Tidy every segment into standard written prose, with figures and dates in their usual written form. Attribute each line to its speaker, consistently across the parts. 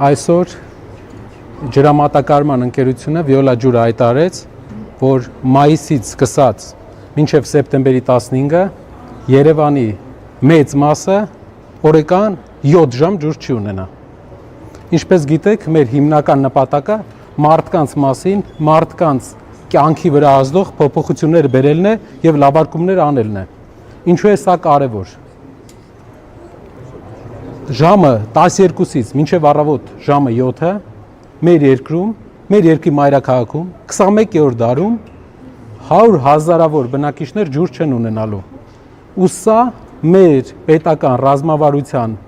Speaker 1: Այսօր ջրամատակարարման ընկերությունը Վիոլա ջուրը հայտարարեց, որ մայիսից սկսած մինչև սեպտեմբերի 15-ը Երևանի մեծ մասը օրական 7 ժամ ջուր չի ունենա։ Ինչպես գիտեք, մեր հիմնական նպատակը մարդկանց մասին, մարդկանց կյանքի վրա ազդող փոփոխություններ բերելն է եւ լավարկումներ անելն է։ Ինչու է սա կարևոր։ Ժամը 12-ից մինչև առավոտ ժամը 7-ը մեր երկրում, մեր երկրի մայրաքաղաքում 21-րդ դարում 100,000-ավոր բնակիչներ ջուր չեն ունենալու։ Ու սա մեր պետական ռազմավարության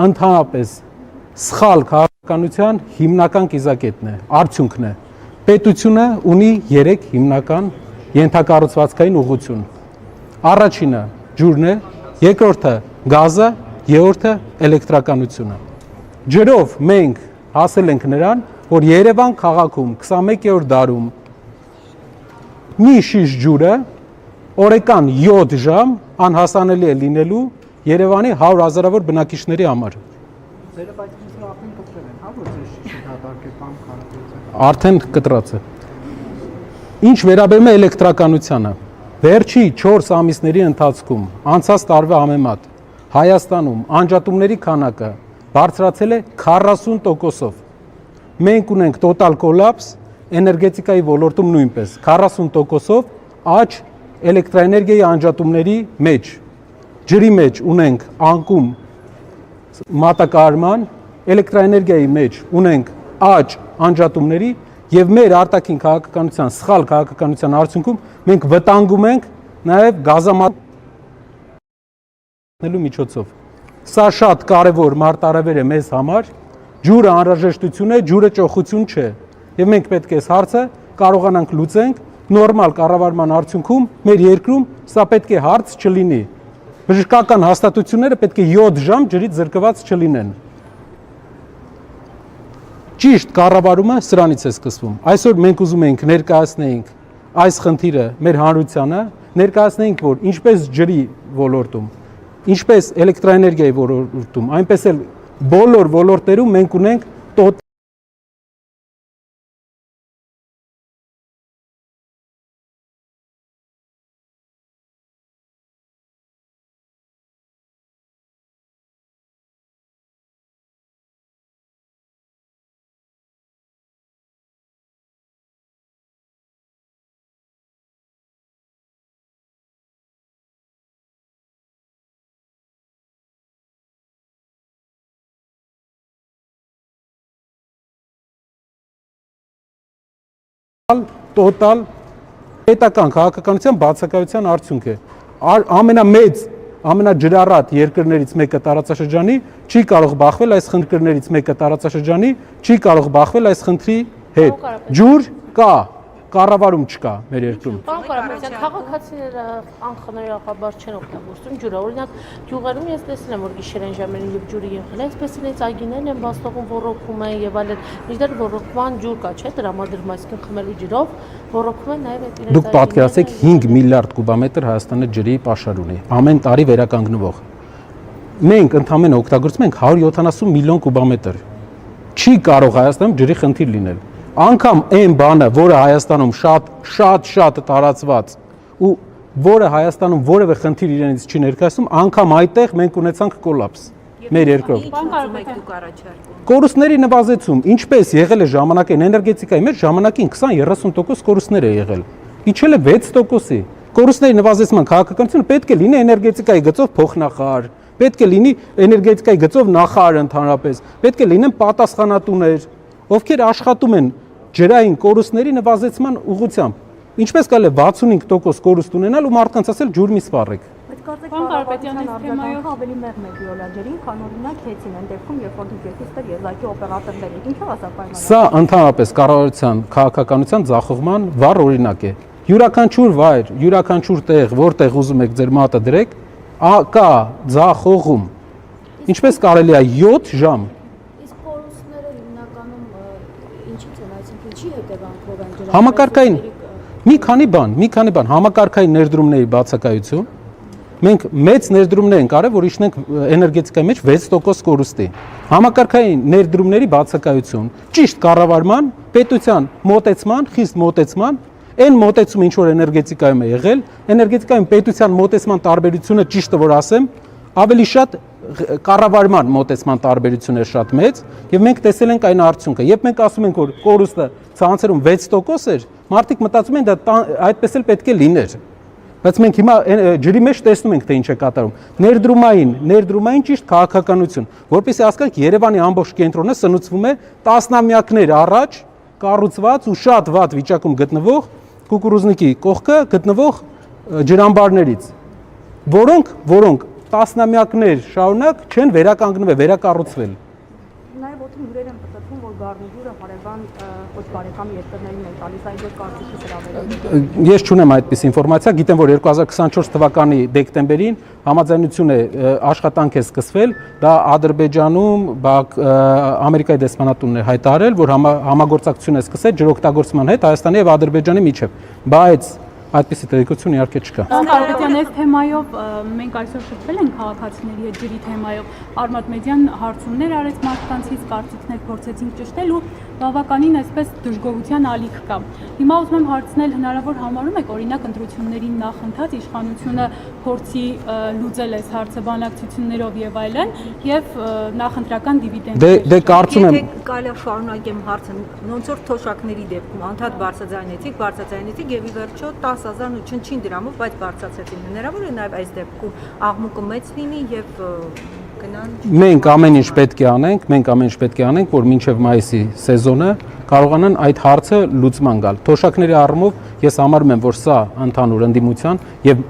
Speaker 1: ընդհանրապես սխալ քաղաքականության հիմնական կիզակետն է, արդյունքն է։ Պետությունը ունի 3 հիմնական ենթակառուցվածքային ուղղություն։ Առաջինը ջուրն է, երկրորդը գազը, երրորդը էլեկտրականությունը։ Ջրով մենք հասել ենք նրան, որ Երևան քաղաքում 21-րդ դարում մի շիշ ջուրը օրական 7 ժամ անհասանելի է լինելու Երևանի 100,000-ավոր բնակիչների համար։ Արդեն կտրած է։ Ինչ վերաբերում է էլեկտրականությանը, վերջի 4 ամիսների ընթացքում անցած տարվա համեմատ Հայաստանում անջատումների քանակը բարձրացել է 40%-ով։ Մենք ունենք տոտալ կոլապս, էներգետիկայի ոլորտում նույնպես 40%-ով աճ էլեկտրաէներգիայի անջատումների մեջ։ Ջրի մեջ ունենք անկում մատակարարման, էլեկտրաէներգիայի մեջ ունենք աճ անջատումների եւ մեր արտաքին քաղաքականության, սխալ քաղաքականության արդյունքում մենք վտանգում ենք նաեւ գազամատելու միջոցով։ Սա շատ կարևոր մարտահրավեր է մեզ համար, ջուրը անհրաժեշտություն է, ջուրը ճոխություն չէ։ Եվ մենք պետք է այս հարցը կարողանանք լուծենք նորմալ կառավարման արդյունքում մեր երկրում սա պետք է հարց չլինի։ Բժշկական հաստատությունները պետք է 7 ժամ ջրից զրկված չլինեն։ Ճիշտ կառավարումը սրանից է սկսվում։ Այսօր մենք ուզում ենք ներկայացնենք այս խնդիրը մեր հանրությանը, ներկայացնենք, որ ինչպես ջրի ոլորտում, ինչպես էլեկտրաէներգիայի ոլորտում, այնպես էլ բոլոր ոլորտերում մենք ունենք տոտալ պետական քաղաքականության բացակայության արդյունք է։ Ամենամեծ, ամենաջրառատ երկրներից մեկը տարածաշրջանի չի կարող բախվել այս խնդիրներից մեկը տարածաշրջանի չի կարող բախվել այս խնդրի հետ։ Ջուր կա, կառավարում չկա մեր երկրում։
Speaker 2: Պարոն Կարապետյան, քաղաքացիները անխնայողաբար չեն օգտագործում ջուրը։ Օրինակ, գյուղերում ես տեսել եմ, որ գիշերային ժամերին երբ ջուրը եղել է, այսպես իրենց այգիներն են բաստողում, ոռոգում են եւ այլն։ Մինչդեռ ոռոգման ջուր կա, չէ՞, տրամադրվում, այսինքն խմելու ջրով ոռոգում են նաեւ այդ իրենց։
Speaker 1: Դուք պատկերացրեք 5 միլիարդ կուբամետր Հայաստանը ջրի պաշար ունի, ամեն տարի վերականգնվող։ Մենք ընդհանրապես օգտագործում ենք 170 միլիոն կուբամետր։ Չի կարող Հայաստանում ջրի խնդիր լինել։ Անկամ այն բանը, որը Հայաստանում շատ տարածված ու որը Հայաստանում որևէ խնդիր իրենից չի ներկայացնում, անկամ այդտեղ մենք ունեցանք կոլապս մեր երկրով։ Կորուստների նվազեցում, ինչպես եղել է ժամանակին էներգետիկայի մեջ, ժամանակին 20-30% կորուստներ է եղել։ Իջել է 6%-ի։ Կորուստների նվազեցման քաղաքականությունը պետք է լինի էներգետիկայի գծով փոխնախարար, պետք է լինի էներգետիկայի գծով նախարար ընդհանրապես, պետք է լինեն պատասխանատուներ, ովքեր աշխատում են ջրային կորուստների նվազեցման ուղղությամբ։ Ինչպես կարելի է 65% կորուստ ունենալ ու մարդկանց ասել ջուր մի սպառեք։
Speaker 3: Բայց կարծեք Կարապետյանի թեմայով ավելի մեղմ է Վիոլա ջրին, քան օրինակ հեծին են դեպքում, երբ որ դուք երկիստեր եզակի օպերատորներ եք։ Ինչով ասա պայմանավորված։
Speaker 1: Սա ընդհանրապես կառավարության քաղաքականության ձախողման վառ օրինակ է։ Յուրաքանչյուր վայր, յուրաքանչյուր տեղ, որտեղ ուզում եք ձեր մատը դրեք, կա ձախողում։ Ինչպես կարելի է 7 ժամ Համակարգային մի քանի բան, համակարգային ներդրումների բացակայություն, Մենք մեծ ներդրումներ ենք արել, որ իջնենք էներգետիկայի մեջ 6% կորուստի։ Համակարգային ներդրումների բացակայություն, ճիշտ կառավարման, պետության մոտեցման, խիստ մոտեցման, այն մոտեցումը ինչ որ էներգետիկայում է եղել, էներգետիկայում պետության մոտեցման տարբերությունը ճիշտը որ ասեմ, ավելի շատ կառավարման մոտեցման տարբերությունն է շատ մեծ, եւ մենք տեսել ենք այն արդյունքը։ Երբ մենք ասում ենք որ կորուստը ցանցերում 6% էր, մարդիկ մտածում են դա այդպես էլ պետք է լիներ։ Բայց մենք հիմա ջրի մեջ տեսնում ենք թե ինչ է կատարում։ Ներդրումային ճիշտ քաղաքականություն, որպեսզի հասկանանք Երևանի ամբողջ կենտրոնը սնուցվում է տասնամյակներ առաջ կառուցված ու շատ վատ վիճակում գտնվող կուկուրուզնիկի կողքը գտնվող ջրամբարներից, որոնք տասնամյակներ շարունակ չեն վերականգնվել, վերակառուցվել։
Speaker 3: Նաև օդի հյուրեր են պատտվում, որ Գառնուջուրը հարևան ոչ բարեկամ երկրներին են տալիս, այն ձեր կարծիքը սրա վերաբերյալ։
Speaker 1: Ես չունեմ այդպես ինֆորմացիա, գիտեմ որ 2024 թվականի դեկտեմբերին համաձայնություն է աշխատանք է սկսվել, դա Ադրբեջանում Ամերիկայի դեսպանատունն է հայտարարել, որ համագործակցություն է սկսել ջրօգտագործման հետ Հայաստանի եւ Ադրբեջանի միջև, բայց այդպիսի տեղեկություն իհարկե չկա։
Speaker 4: Կարպետյան, այս թեմայով մենք այսօր շփվել ենք քաղաքացիների հետ ջրի թեմայով։ Արմատ մեդիան հարցումներ արեց մարդկանցից, կարծիքներ փորձեցինք ճշտել ու բավականին այսպես դժգոհության ալիք կա։ Հիմա ուզում եմ հարցնել, հնարավոր համարում եք օրինակ ընտրությունների նախընթաց իշխանությունը փորձի լուծել այս հարցը բանակցություններով եւ այլն եւ նախընտրական դիվիդենդ։
Speaker 1: Դե կարծում եմ
Speaker 3: կարելի է շարունակեմ հարցը, ոնց որ թոշակների դեպքում անդադ բարձրաձայնեցիք եւ ի վերջո 10,000 ու չնչին դրամով, բայց բարձրացեցին։ Հնարավոր է նաեւ այս դեպքում աղմուկը մեծ լինի եւ
Speaker 1: մենք ամեն ինչ պետք է անենք, որ մինչև մայիսի սեզոնը կարողանան այդ հարցը լուծման գալ։ Թոշակների առումով ես համարում եմ, որ սա ընդհանուր ընդդիմության եւ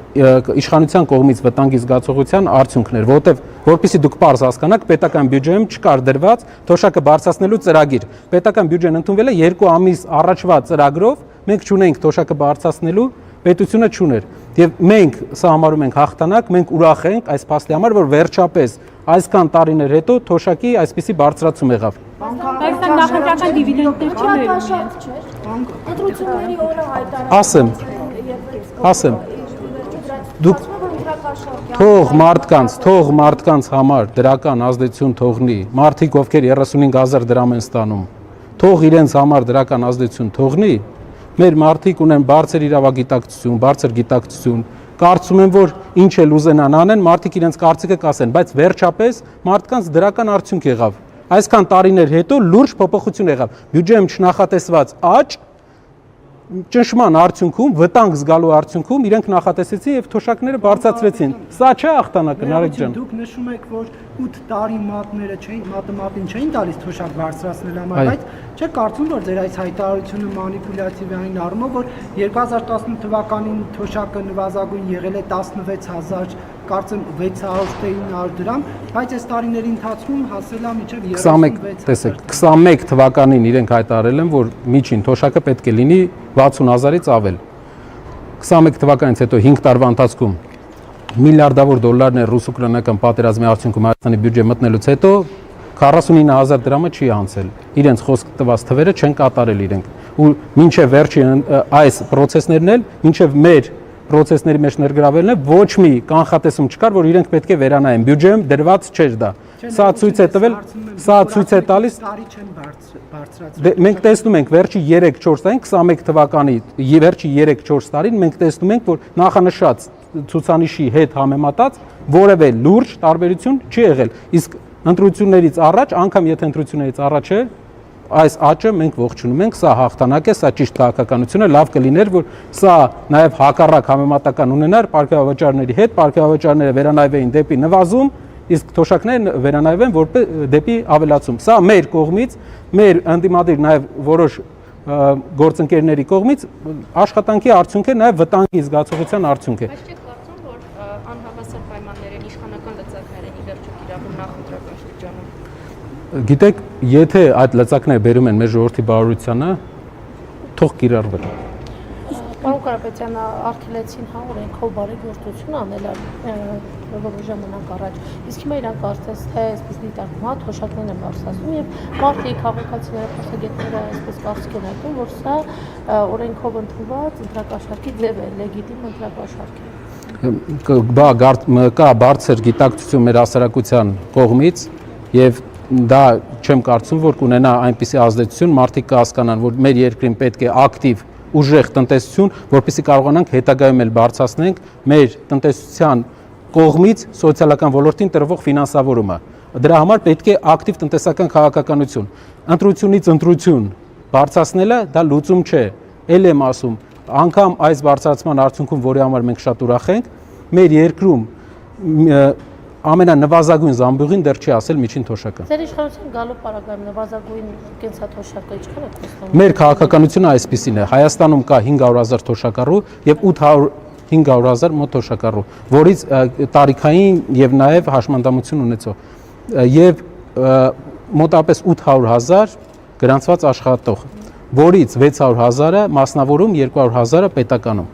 Speaker 1: իշխանության կողմից վտանգի զգացողության արդյունքն էր, որովհետեւ որpիսի դուք պարզ հասկանաք, պետական բյուջեում չկար դրված թոշակը բարձրացնելու ծրագիր։ Պետական բյուջեն ընդունվել է 2 ամիս առաջվա ծրագրով, մենք չունենք թոշակը բարձրացնելու, պետությունը չուներ։ Եվ մենք սա համարում ենք հաղթանակ, մենք ուրախ ենք այս փաստի համար, որ վերջապես այսքան տարիներ հետո թոշակի այսպիսի բարձրացում եղավ։
Speaker 4: Բայց դա նախընտրական դիվիդենտներ չեն։
Speaker 2: Ընտրությունների օրը հայտարարել։
Speaker 1: Ասեմ։ Դուք թող մարդկանց համար դրական ազդեցություն թողնի, մարդիկ ովքեր 35,000 դրամ են ստանում, թող իրենց համար դրական ազդեցություն թողնի, մեր մարդիկ ունեն բարձր իրավագիտակցություն, բարձր գիտակցություն, կարծում եմ, որ ինչ էլ ուզենան անեն, մարդիկ իրենց կարծիքը կասեն, բայց վերջապես մարդկանց դրական արդյունք եղավ։ Այսքան տարիներ հետո լուրջ փոփոխություն եղավ։ Բյուջեում չնախատեսված աճ ճնշման արդյունքում, վտանգ զգալու արդյունքում իրենք նախատեսեցին եւ թոշակները բարձրացրեցին։ Սա չէ հաղթանակը, Նարեկ ջան։
Speaker 5: Դուք նշում եք, որ 8 տարի մատին չէին տալիս թոշակ բարձրացնել համար, բայց չէ կարծում, որ ձեր այս հայտարարությունը մանիպուլյատիվ է այն առումով, որ 2018 թվականին թոշակը նվազագույն եղել է 16,000, կարծեմ 600-900 դրամ, բայց այս տարիների ընթացքում հասել է մինչև
Speaker 1: 21 թվականին իրենք հայտարարել են, որ միջին թոշակը պետք է լինի 60,000-ից ավել։ 21 թվականից հետո 5 տարվա ընթացքում միլիարդավոր դոլարներ ռուս-ուկրաինական պատերազմի արդյունքում Հայաստանի բյուջե մտնելուց հետո 49,000 դրամը չի անցել։ Իրենց խոսք տված թվերը չեն կատարել իրենք։ Ու մինչև վերջին այս process-ներն էլ, մինչև մեր process-ների մեջ ներգրավելն է, ոչ մի կանխատեսում չկար, որ իրենք պետք է վերանայեն։ Բյուջեում դրված չէր դա։ Սա ցույց է տվել, սա ցույց է տալիս
Speaker 5: տարի չեն բարձրացրել։
Speaker 1: Մենք տեսնում ենք վերջի 3-4 տարին 21 թվականի վերջի 3-4 տարին մենք տեսնում ենք, որ նախանշած ցուցանիշի հետ համեմատած որևէ լուրջ տարբերություն չի եղել։ Իսկ ընտրություններից առաջ, անգամ եթե ընտրություններից առաջ է, այս աճը մենք ողջունում ենք, սա հաղթանակ է, սա ճիշտ քաղաքականություն է, լավ կլիներ, որ սա նաև հակառակ համեմատական ունենար պարգևավճարների հետ, պարգևավճարները վերանայվեին դեպի նվազում, իսկ թոշակները վերանայվեն դեպի ավելացում։ Սա մեր կողմից, մեր ընդդիմադիր նաև որոշ գործընկերների կողմից աշխատանքի արդյունք է, նաև վտանգի զգացողության արդյունք է։
Speaker 6: Բայց չեք կարծում, որ անհավասար պայմաններ են, իշխանական լծակներ են ի վերջո կիրառում նախընտրական շրջանում։
Speaker 1: Գիտեք, եթե այդ լծակները բերում են մեր ժողովրդի բարօրությանը, թող կիրառվեն։
Speaker 2: Պարոն Կարապետյան, արգելեցին օրենքով բարեգործություն անել որոշ ժամանակ առաջ։ Իսկ հիմա իրանք կարծես թե այսպես դիտարկում է, թոշակներն են բարձրացնում եւ մարդիկ, քաղաքացիները, փորձագետները այսպես կարծիք են հայտնում, որ սա օրենքով ընդունված ընտրակաշառքի ձև է, լեգիտիմ ընտրակաշառք է։
Speaker 1: կա բարձր գիտակցություն մեր հասարակության կողմից եւ դա չեմ կարծում որ կունենա այնպիսի ազդեցություն մարդիկ կհասկանան որ մեր երկրին պետք է ակտիվ ուժեղ տնտեսություն որպեսզի կարողանանք հետագայում էլ բարձրացնենք մեր տնտեսության կողմից սոցիալական ոլորտին տրվող ֆինանսավորումը դրա համար պետք է ակտիվ տնտեսական քաղաքականություն ընտրությունից ընտրություն բարձրացնելը դա լուծում չէ ել եմ ասում անգամ այս բարձրացման արդյունքում որի համար մենք շատ ուրախ ենք մեր երկրում ամենանվազագույն զամբյուղին դեռ չի ասել միջին թոշակը
Speaker 2: Ձեր իշխանության գալու պարագայում նվազագույն կենսաթոշակը ինչքան է կոստում
Speaker 1: Մեր քաղաքականությունը այսպիսին է Հայաստանում կա 500,000 թոշակառու եւ 500,000 մոտ թոշակառու որից տարիքային եւ նաեւ հաշմանդամություն ունեցող եւ մոտապես 800,000 գրանցված աշխատող որից 600,000-ը մասնավորում 200,000-ը պետականում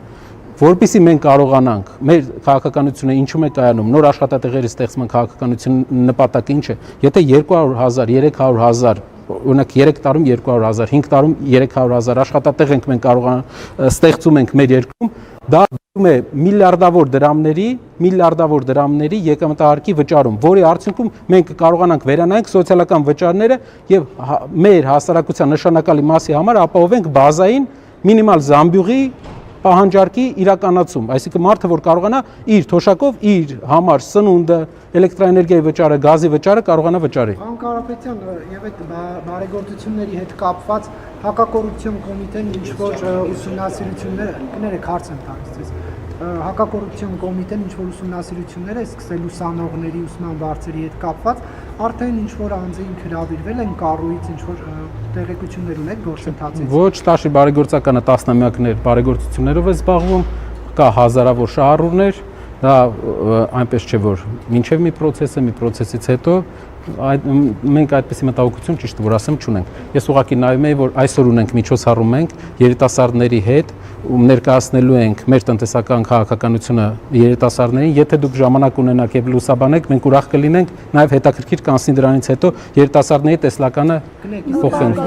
Speaker 1: որպեսզի մենք կարողանանք մեր քաղաքականությունը ինչու է կայանում նոր աշխատատեղերի ստեղծման քաղաքականություն նպատակը ինչ է եթե 200,000 300,000 օրինակ 3 տարում 200,000 5 տարում 300,000 աշխատատեղ ենք մենք ստեղծում ենք մեր երկրում դա դնում է միլիարդավոր դրամների եկամտահարկի վճարում որի արդյունքում մենք կարողանանք վերանայենք սոցիալական վճարները եւ մեր հասարակության նշանակալի մասի համար ապահովենք բազային մինիմալ զամբյուղի պահանջարկի իրականացում, այսինքն մարդը որ կարողանա իր թոշակով իր համար սնունդը, էլեկտրաէներգիայի վճարը, գազի վճարը կարողանա վճարի։
Speaker 5: Պարոն Կարապետյան, եւ այդ բարեգործությունների հետ կապված հակակոռուպցիոն կոմիտեն ինչ որ ուսումնասիրություններ կներեք հարց եմ տալիս ձեզ։ Հակակոռուպցիոն կոմիտեն ինչ որ ուսումնասիրություններ է սկսել ուսանողների ուսման բարձերի հետ կապված, արդեն ինչ որ անձին հրավիրվել են կառույց ինչ որ տեղեկություններ ունեք գործընթացից։
Speaker 1: Ոչ, Տաշի բարեգործականը տասնամյակներ բարեգործություններով է զբաղվում, կա հազարավոր շահառուներ, դա այնպես չէ որ մինչև մի պրոցեսից հետո մենք այդպիսի մտահոգություն ճիշտ որ ասեմ չունենք։ Ես ուղղակի նայում եմ որ այսօր ունենք միջոցառում ենք երիտասարդների հետ ու ներկայացնելու ենք մեր տնտեսական քաղաքականությունը երիտասարդներին, եթե դուք ժամանակ ունենաք եւ լուսաբանեք, մենք ուրախ կլինենք, նաեւ հետաքրքիր կանցնի դրանից հետո երիտասարդների տեսլականը փոխենք։